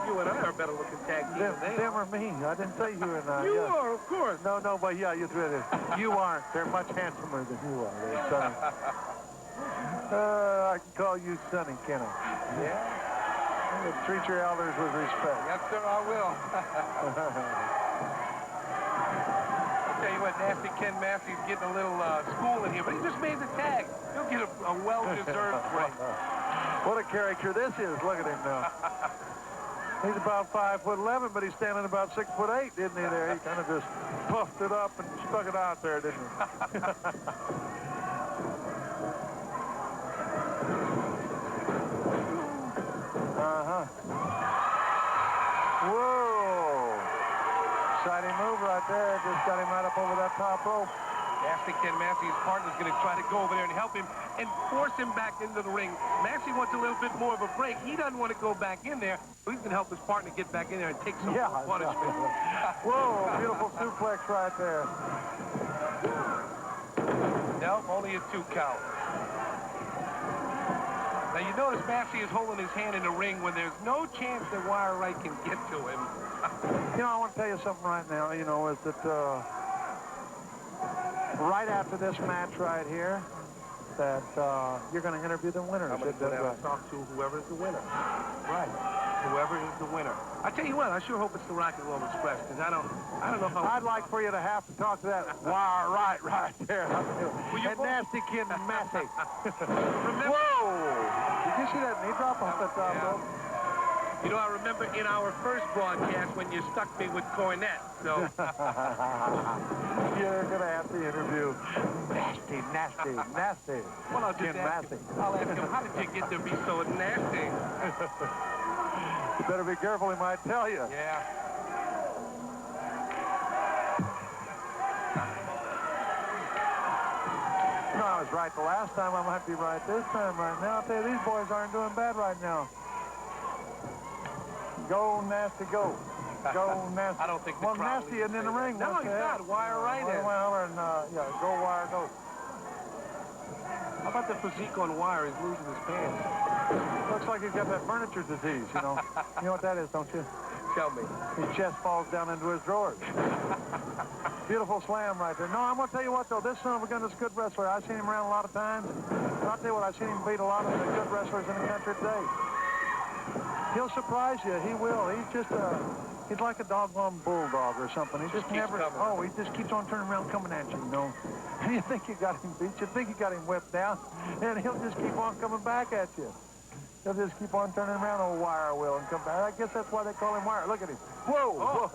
You and I are better looking tag team than they Them or me. I didn't say you and I. You are, of course. No, but yeah, you aren't. They're much handsomer than you are. They're Sonny. I can call you Sonny, can I? Yeah. Treat your elders with respect. Yes, sir, I will. I'll tell you what, Nasty Ken Massey's getting a little school in here, but he just made the tag. He'll get a well-deserved break. What a character this is. Look at him now. He's about 5'11", but he's standing about 6'8", isn't he there? He kind of just puffed it up and stuck it out there, didn't he? Whoa. Exciting move right there. Just got him right up over that top rope. Nasty Ken Massey's partner's going to try to go over there and help him and force him back into the ring. Massey wants a little bit more of a break. He doesn't want to go back in there. But he's going to help his partner get back in there and take some punishment. Whoa, beautiful suplex right there. No, only a 2 count. Now, you notice Massey is holding his hand in the ring when there's no chance that Wright can get to him. You know, I want to tell you something right now, you know, is that right after this match right here, that you're going to interview the winners. I'm going to go down and talk to whoever is the winner. Right. Whoever is the winner. I tell you what, I sure hope it's the Rock and Roll Express, because I don't know how... I'd like for you to have to talk to that Wright right there. And Nasty Ken Massey. Whoa! Did you see that knee drop off the top rope? You know, I remember in our first broadcast when you stuck me with Cornette, so... You're going to have to interview Nasty. Well, I'll just ask him. I'll ask him, how did you get to be so nasty? You better be careful, he might tell you. Yeah. No, I was right the last time. I might be right this time right now. I'll tell you, these boys aren't doing bad right now. Go, Nasty, go. Go, Nasty. I don't think the well, Nasty isn't in the ring. No, he's not. Wire Wright is. Well, yeah, go, Wire, go. How about the physique on Wire? He's losing his pants. Looks like he's got that furniture disease, you know. You know what that is, don't you? Tell me. His chest falls down into his drawers. Beautiful slam right there. No, I'm going to tell you what, though. This son of a gun is a good wrestler. I've seen him around a lot of times. And I'll tell you what, I've seen him beat a lot of the good wrestlers in the country today. He'll surprise you. He will. He's just he's like a doggone bulldog or something. He just never, he just keeps on turning around coming at you, you know. You think you got him beat. You think you got him whipped down. And he'll just keep on coming back at you. He'll just keep on turning around, old Wire will, and come back. I guess that's why they call him Wire. Look at him. Whoa, whoa.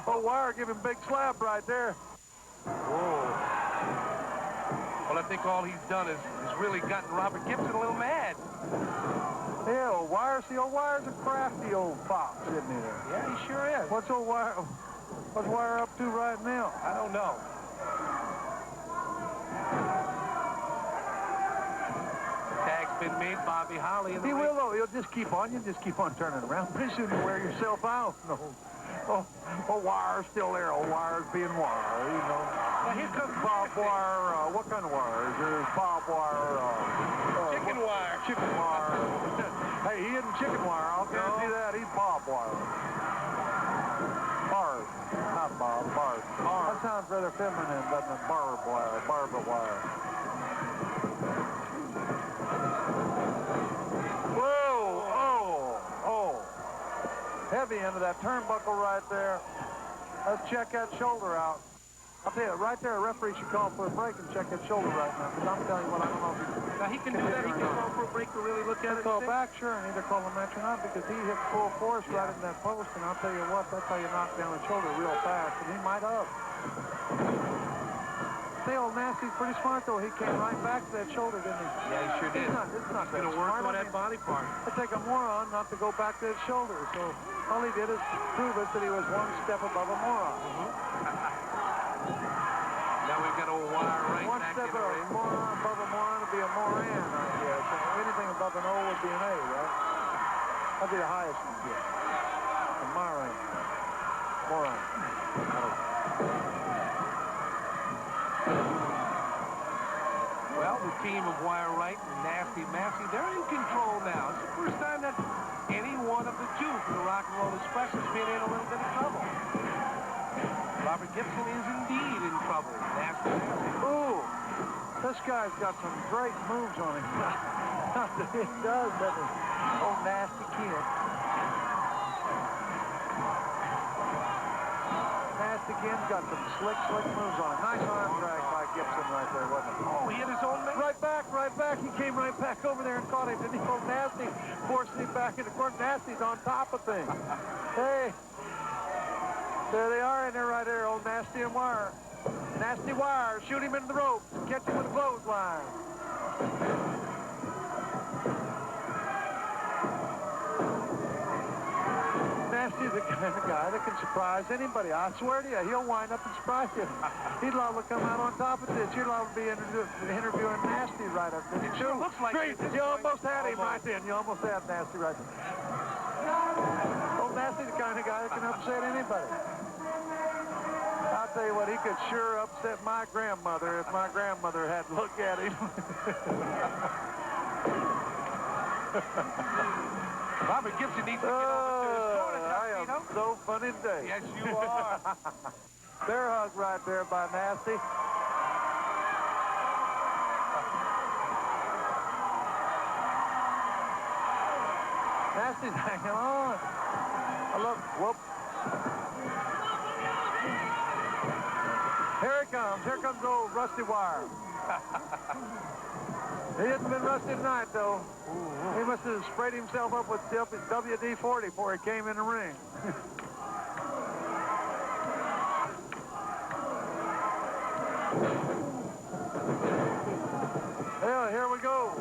Oh, Wire, give him a big slap right there. Whoa. Well, I think all he's done is really gotten Robert Gibson a little mad. Yeah, old Wire. See, old Wire's a crafty old fox, isn't he there? Yeah, he sure is. What's Wire up to right now? I don't know. Tag's been made, Bobby Holly. He will, though. He'll just keep on. You just keep on turning around. Pretty soon you wear yourself out. No. Oh, Wire's still there. Oh, Wire's being Wire, you know. Now, here comes Bob Wire. What kind of wire is there? Bob Wire. Chicken wire. Chicken wire. Hey, he isn't chicken wire. I'll guarantee that. He's Bob Wire. Barb. Not Bob. Barb. That sounds rather feminine, doesn't it? Barb wire. Barbara wire. Heavy into that turnbuckle right there. Let's check that shoulder out. I'll tell you, right there, a referee should call for a break and check that shoulder right now, because I'm telling you what, I don't know if he... Now, he can do that. He can call for a break to really look at it. Call back, sure, and either call a match or not, because he hit full force right in that post, and I'll tell you what, that's how you knock down the shoulder real fast, and he might have. See, old Massey's pretty smart, though. He came right back to that shoulder, didn't he? Yeah, he sure did. It's not going to work on that body part. It'd take a moron not to go back to his shoulder, so all he did is prove us that he was one step above a moron. Now we've got old Wire right one back step in the ring. above a moron would be a moran, I guess. Anything above an O would be an A, right? That'd be the highest one, yeah. A moran. Moron. Well, the team of Wire Wright and Nasty Massey, they're in control now. It's the first time that any one of the two from the Rock and Roll Express has been in a little bit of trouble. Robert Gibson is indeed in trouble. Nasty Massey. Ooh, this guy's got some great moves on him. He does, doesn't he? Oh, nasty kid. Nasty kid's got some slick moves on him. Nice arm drag by Gibson right there, wasn't it? Oh, he hit his own man. Right back. He came right back over there and caught him. Didn't he? Oh, Nasty forcing him back into court. Nasty's on top of things. Hey. There they are in there right there, old Nasty and Wire. Nasty Wire, shoot him into the ropes. Catch him with a clothesline. Nasty's the kind of guy that can surprise anybody. I swear to you, he'll wind up and surprise you. He'd love to come out on top of this. You'd love to be interviewing Nasty right up there. It sure looks like Great. You almost had him right then. You almost had Nasty right there. Old Nasty's the kind of guy that can upset anybody. I'll tell you what, he could sure upset my grandmother if my grandmother had to look at him. Robert Gibson needs to get over to his corner. I am so funny today. Yes, you are. Bear hug right there by Massey. Nasty's hanging on. Look, whoop. Here he comes. Here comes old Rusty Wire. He hasn't been rusty tonight, though. He must have sprayed himself up with WD-40 before he came in the ring. Yeah, here we go.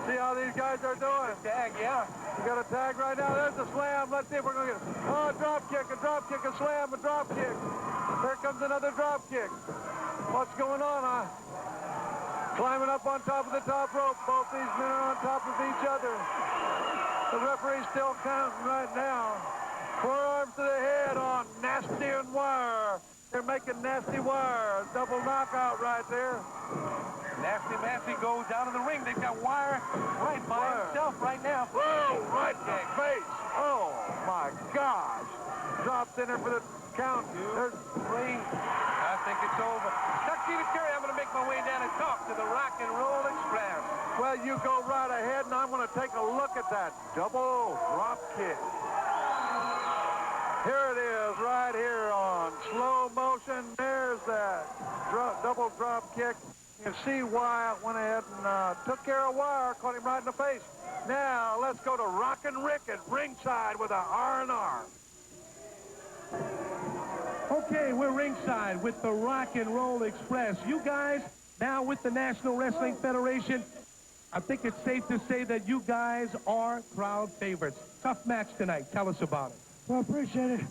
See how these guys are doing? Tag, yeah. You got a tag right now. There's a slam. Let's see if we're going to get it. Oh, a drop kick, a slam, a drop kick. Here comes another drop kick. What's going on, huh? Climbing up on top of the top rope. Both these men are on top of each other. The referee's still counting right now. Forearms to the head on Nasty and Wire. They're making Nasty Wire. A double knockout right there. Nasty Massey goes down to the ring. They've got Wire right by himself right now. Whoa, right in the face. Oh, my gosh. Drops in there for the count. There's Three. I think it's over. Tuxedo Terry, I'm going to make my way down and talk to the Rock and Roll Express. Well, you go right ahead, and I'm going to take a look at that double drop kick. Here it is, right here on slow motion. There's that double drop kick. You can see Wyatt went ahead and took care of Wire, caught him right in the face. Now, let's go to Rockin' Rick at ringside with a R&R. Okay, we're ringside with the Rock and Roll Express. You guys, now with the National Wrestling Federation, I think it's safe to say that you guys are crowd favorites. Tough match tonight. Tell us about it. Well, I appreciate it.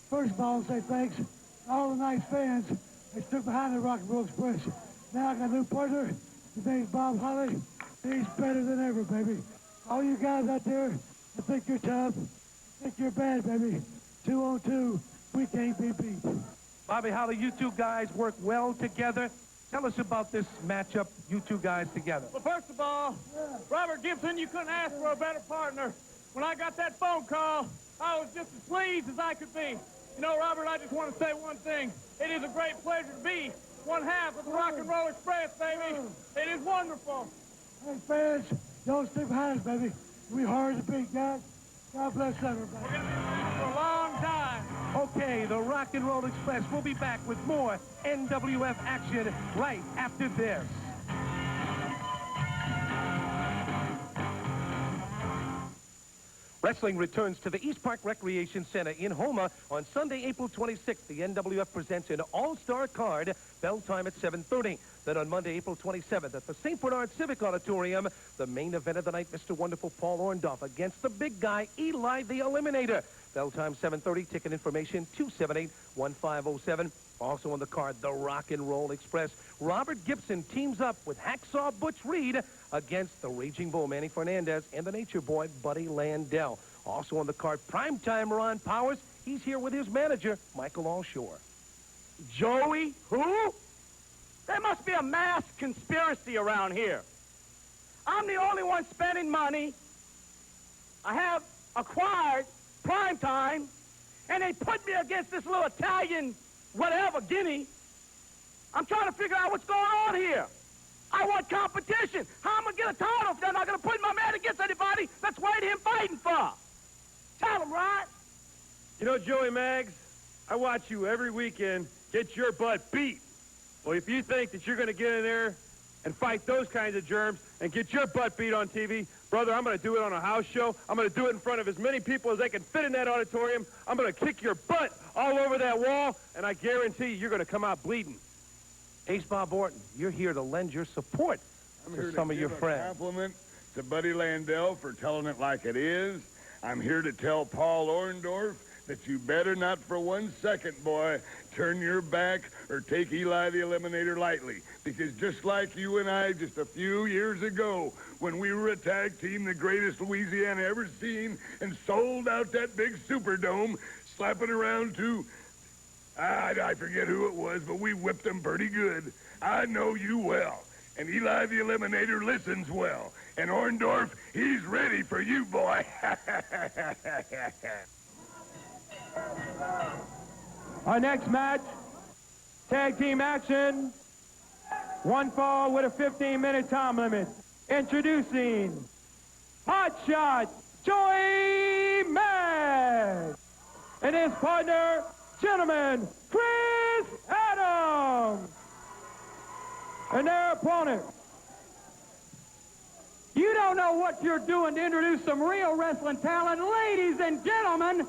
First of all, I'll say thanks to all the nice fans that stood behind the Rock and Roll Express. Now I got a new partner. His name's Bob Holly. He's better than ever, baby. All you guys out there that think you're tough, think you're bad, baby. 2-on-2, we can't be beat. Bobby Holly, you two guys work well together. Tell us about this matchup, you two guys together. Well, first of all, Robert Gibson, you couldn't ask for a better partner. When I got that phone call, I was just as pleased as I could be. You know, Robert, I just want to say one thing. It is a great pleasure to be one half of the Rock and Roll Express, baby. It is wonderful. Hey, fans, don't stick behind us, baby. We hard to beat, guys. God bless everybody. We're going to be with you for a long time. Okay, the Rock and Roll Express will be back with more NWF action right after this. Wrestling returns to the East Park Recreation Center in Houma on Sunday, April 26th. The NWF presents an all-star card, bell time at 7:30. Then on Monday, April 27th, at the St. Bernard Civic Auditorium, the main event of the night, Mr. Wonderful Paul Orndorff against the big guy, Eli the Eliminator. Bell time 7:30. Ticket information 278-1507. Also on the card, the Rock and Roll Express. Robert Gibson teams up with Hacksaw Butch Reed against the Raging Bull, Manny Fernandez, and the Nature Boy, Buddy Landel. Also on the card, Primetime Ron Powers. He's here with his manager, Michael Allshore. Joey? Who? There must be a mass conspiracy around here. I'm the only one spending money. I have acquired Primetime, and they put me against this little Italian whatever, Guinea. I'm trying to figure out what's going on here. I want competition. How am I going to get a title if they're not going to put my man against anybody that's worth him fighting for? Tell him, right? You know, Joey Maggs, I watch you every weekend get your butt beat. Well, if you think that you're going to get in there and fight those kinds of germs and get your butt beat on TV, brother, I'm going to do it on a house show. I'm going to do it in front of as many people as they can fit in that auditorium. I'm going to kick your butt all over that wall, and I guarantee you're going to come out bleeding. Ace Bob Orton, you're here to lend your support to some of your friends. Compliment to Buddy Landel for telling it like it is. I'm here to tell Paul Orndorff that you better not for 1 second, boy, turn your back or take Eli the Eliminator lightly. Because just like you and I just a few years ago, when we were a tag team, the greatest Louisiana ever seen, and sold out that big Superdome, slapping around to, I forget who it was, but we whipped them pretty good. I know you well. And Eli the Eliminator listens well. And Orndorff, he's ready for you, boy. Our next match, tag team action, one fall with a 15-minute time limit. Introducing Hot Shot Joey Maggs and his partner, gentleman, Chris Adams. And their opponent. You don't know what you're doing to introduce some real wrestling talent. Ladies and gentlemen,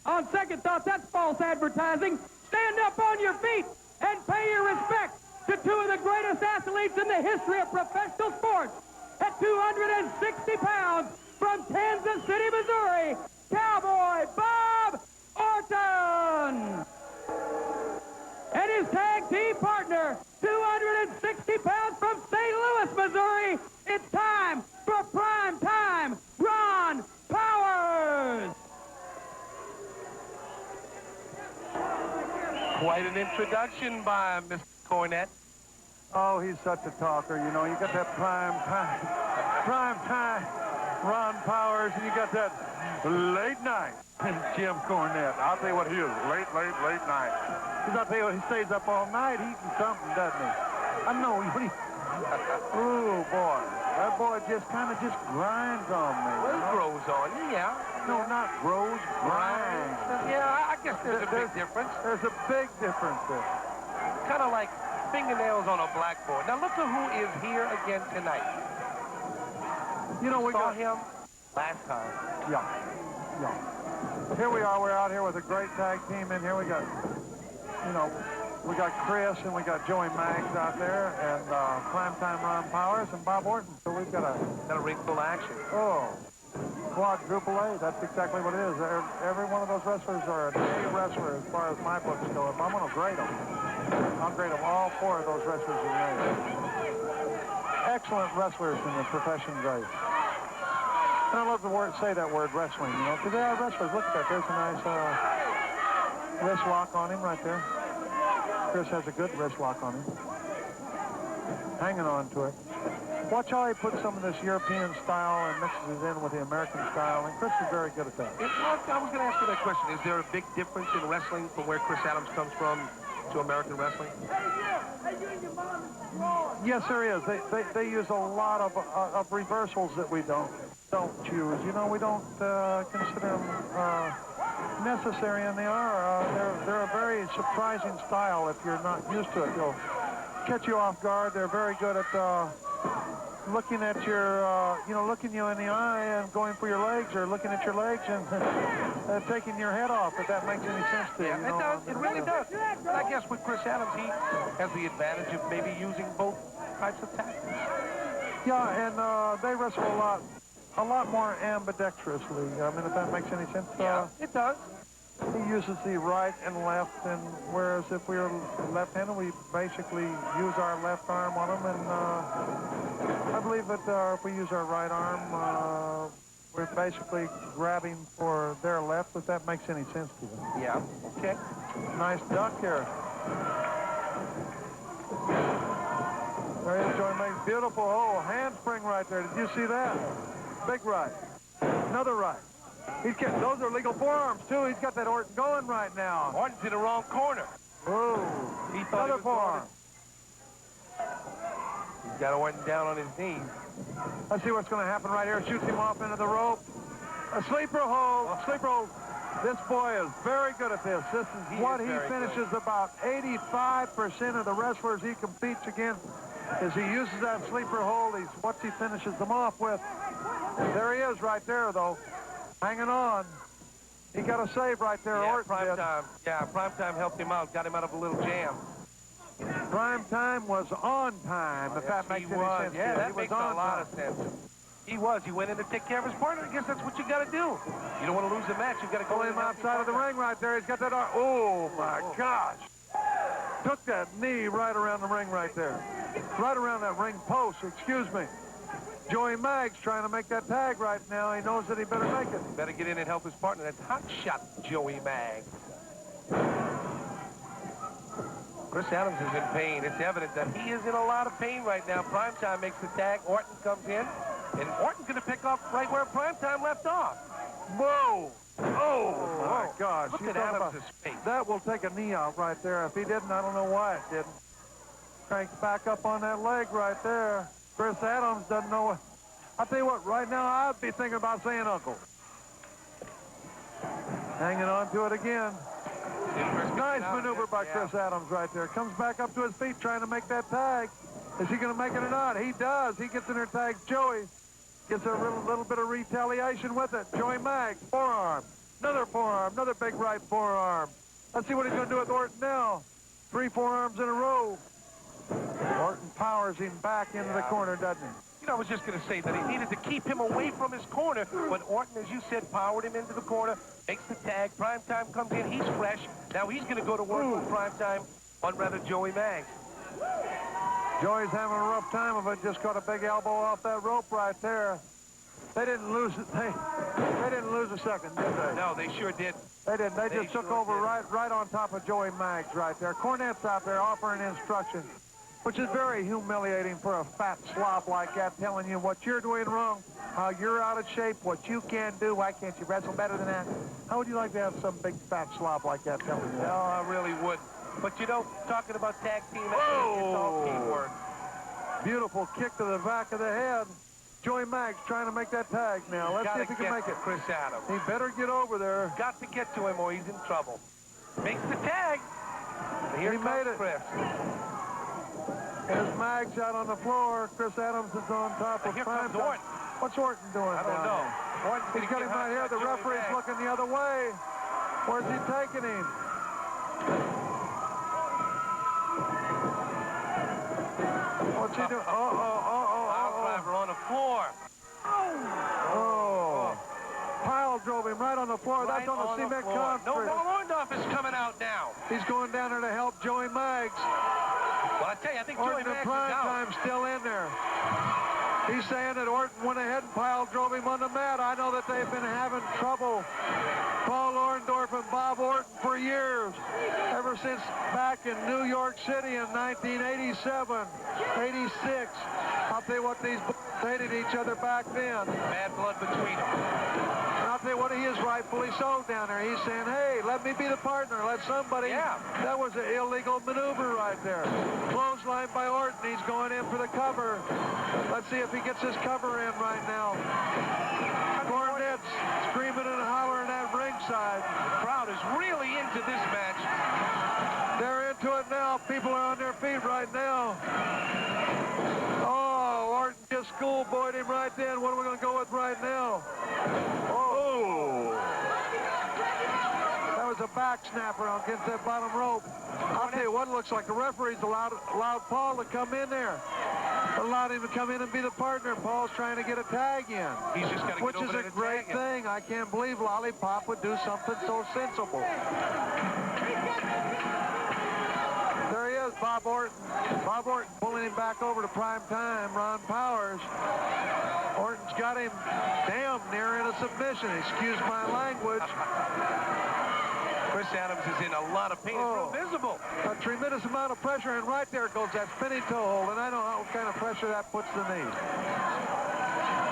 on second thought, that's false advertising. Stand up on your feet and pay your respect to two of the greatest athletes in the history of professional sports. At 260 pounds from Kansas City, Missouri, Cowboy Bob Orton. And his tag team partner, 260 pounds from St. Louis, Missouri. It's time for Primetime Ron Powers. Quite an introduction by Mr. Cornette. Oh, he's such a talker. You know, you got that prime time Ron Powers, and you got that late night Jim Cornette. I'll tell you what he is, late night. Because I'll tell you what, he stays up all night eating something, doesn't he? I know. Oh, boy. That boy just kind of grinds on me. Well, he grows on you, yeah. No, not grows, grinds. Yeah, I guess there's a big difference. There's a big difference there. Kind of like fingernails on a blackboard. Now look at who is here again tonight. You know, we saw got him last time. Yeah. Here we are. We're out here with a great tag team in here. We got, you know, we got Chris and we got Joey Maggs out there and Primetime Ron Powers and Bob Orton. So we've got a ring full of action. Oh, quadruple A. That's exactly what it is. Every one of those wrestlers are an A wrestler as far as my books go. If I'm going to grade them, I'll grade them all 4 of those wrestlers in there. Excellent wrestlers in the profession grade. And I love to say that word, wrestling, you know, because they are wrestlers. Look at that. There's a nice wrist lock on him right there. Chris has a good wrist lock on him. Hanging on to it. Watch how he puts some of this European style and mixes it in with the American style, and Chris is very good at that. I was going to ask you that question. Is there a big difference in wrestling from where Chris Adams comes from to American wrestling? Yes, there is. They use a lot of reversals that we don't choose. You know, we don't consider them necessary, and they are. They're a very surprising style if you're not used to it. They'll catch you off guard. They're very good at looking at your, looking you in the eye and going for your legs, or looking at your legs and taking your head off, if that makes any sense to you. Yeah, it does. It really does. And I guess with Chris Adams, he has the advantage of maybe using both types of tactics. Yeah, and they wrestle a lot more ambidextrously. I mean, if that makes any sense. Yeah, it does. He uses the right and left, and whereas if we were left-handed, we basically use our left arm on them, and I believe that if we use our right arm, we're basically grabbing for their left, if that makes any sense to you. Yeah, okay. Nice duck here. There he is, Joey Maggs. Beautiful, handspring right there. Did you see that? Big right. Another right. Those are legal forearms, too. He's got that Orton going right now. Orton's in the wrong corner. Oh, he thought another forearm. He's got Orton down on his knees. Let's see what's going to happen right here. Shoots him off into the rope. A sleeper hold. Sleeper hold. This boy is very good at this. This is what he finishes good. About 85% of the wrestlers he competes against is he uses that sleeper hold. What he finishes them off with. There he is right there, though. Hanging on. He got a save right there, yeah, Orton did. Primetime helped him out, got him out of a little jam. Primetime was on time, if that makes any sense. Yeah, that makes a lot of sense. He went in to take care of his partner. I guess that's what you got to do. You don't want to lose the match. You've got to go him outside of the ring right there. He's got that arm. Oh, my gosh. Took that knee right around the ring right there. Right around that ring post, excuse me. Joey Maggs trying to make that tag right now. He knows that he better make it. Better get in and help his partner. That's hot shot Joey Maggs. Chris Adams is in pain. It's evident that he is in a lot of pain right now. Primetime makes the tag. Orton comes in. And Orton's going to pick up right where Primetime left off. Whoa! Oh, my gosh. Look at Adams' face. That will take a knee out right there. If he didn't, I don't know why it didn't. Cranks back up on that leg right there. Chris Adams doesn't know what. I'll tell you what, right now I'd be thinking about saying uncle. Hanging on to it again. Nice maneuver by Chris Adams right there. Comes back up to his feet trying to make that tag. Is he going to make it or not? He does. He gets in there, tags Joey. Gets a little bit of retaliation with it. Joey Maggs, forearm. Another forearm. Another big right forearm. Let's see what he's going to do with Orton now. 3 forearms in a row. Orton powers him back into the corner, doesn't he? You know, I was just going to say that he needed to keep him away from his corner, but Orton, as you said, powered him into the corner, makes the tag. Primetime comes in. He's fresh. Now he's going to go to work with Primetime on rather Joey Maggs. Joey's having a rough time of it. Just got a big elbow off that rope right there. They didn't lose it. They didn't lose a second, did they? No, they sure did. They didn't. They just took over right on top of Joey Maggs right there. Cornette's out there offering instructions. which is very humiliating for a fat slob like that, telling you what you're doing wrong, how you're out of shape, what you can't do. Why can't you wrestle better than that? How would you like to have some big fat slob like that telling you that? No, I really wouldn't. But, you know, talking about tag team, it's all teamwork. Beautiful kick to the back of the head. Joey Maggs trying to make that tag now. Let's see if he can make it. Chris Adams. He better get over there. Got to get to him or he's in trouble. Makes the tag. Here he made it. Chris. There's Maggs out on the floor. Chris Adams is on top of Here comes Primetime. Orton. What's Orton doing I don't know. He's got him right here. The referee's looking the other way. Where's he taking him? What's he doing? Driver on the floor. Oh. Pyle drove him right on the floor. Right That's on the cement concrete. No, Orndorff is coming out now. He's going down there to help Joey Maggs. Well, I tell you, I think Joey Orton and Maggs is out. Primetime's still in there. He's saying that Orton went ahead and Pyle drove him on the mat. I know that they've been having trouble, Paul Orndorff and Bob Orton, for years. Ever since back in New York City in 1987, 86. I'll tell you what, these boys hated each other back then. Bad blood between them. And I'll tell you what, he is rightfully so down there. He's saying, hey, let me be the partner. Let somebody. Yeah. That was an illegal maneuver right there. Clothesline by Orton. He's going in for the cover. Let's see if he gets his cover in right now. Cornette's screaming and hollering at ringside. The crowd is really into this match. They're into it now. People are on their feet right now. Oh, Orton just schoolboyed him right then. What are we going to go with right now? Oh. That was a back snapper against that bottom rope. I'll tell you what, it looks like the referee's allowed Paul to come in there. Allowed him to come in and be the partner. Paul's trying to get a tag in. He's just got to which get over is there a to great tag him. thing. I can't believe Lollipop would do something so sensible. There he is, Bob Orton. Bob Orton pulling him back over to Primetime. Ron Powers. Orton's got him damn near in a submission. Excuse my language. Chris Adams is in a lot of pain. It's real visible. A tremendous amount of pressure, and right there goes that spinning toe hold, and I know what kind of pressure that puts the knee.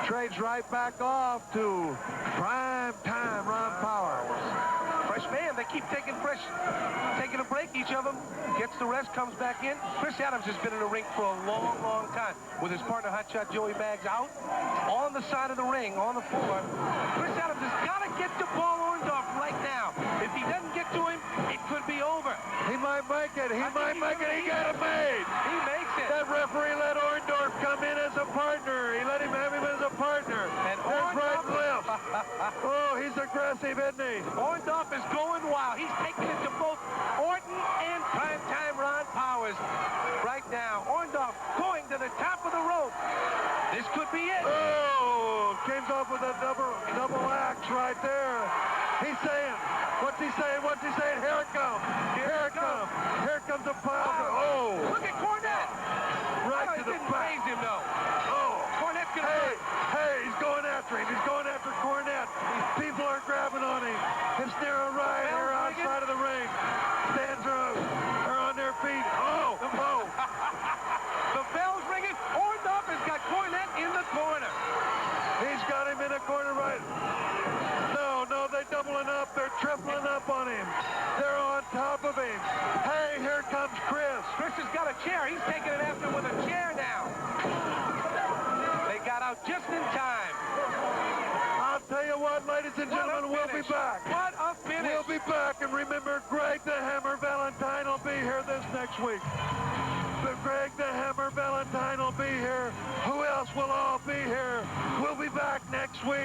Trades right back off to Primetime, Ron Powers. Fresh man, they keep taking a break, each of them. Gets the rest, comes back in. Chris Adams has been in the ring for a long, long time. With his partner, Hotshot Joey Maggs, out on the side of the ring, on the floor. Chris Adams has got to get to Paul Orndorff right now. If he doesn't get to him, it could be over. He might make it. He might make it. He got it made. He makes it. That referee let Orndorff come in as a partner. He let him have him as a partner. And there's right and left. Oh, he's aggressive, isn't he? Orndorff is going wild. He's taking it to both Orton and Primetime Ron Powers right now. Orndorff going to the top of the rope. This could be it. Oh, came off with a double axe right there. He's saying, what's he saying? What's he saying? Here it comes. Here it comes. Here comes a pile. Oh. Look at Cornette. Right to the back. He didn't phase him, though. Oh. Cornette's going to Hey, he's going after him. He's going after Cornette. People are grabbing on him. It's narrow right here outside of the ring. Stands are on their feet. Oh. The bell's ringing. Orndorff has got Cornette in the corner. He's got him in the corner right. No, they're doubling up. They're tripling up on him. They're on top of him. Hey, here comes Chris. Chris has got a chair. He's taking it after him with a chair now. They got out just in time. I'll tell you what, ladies and gentlemen, we'll be back. What a finish. We'll be back. And remember, Greg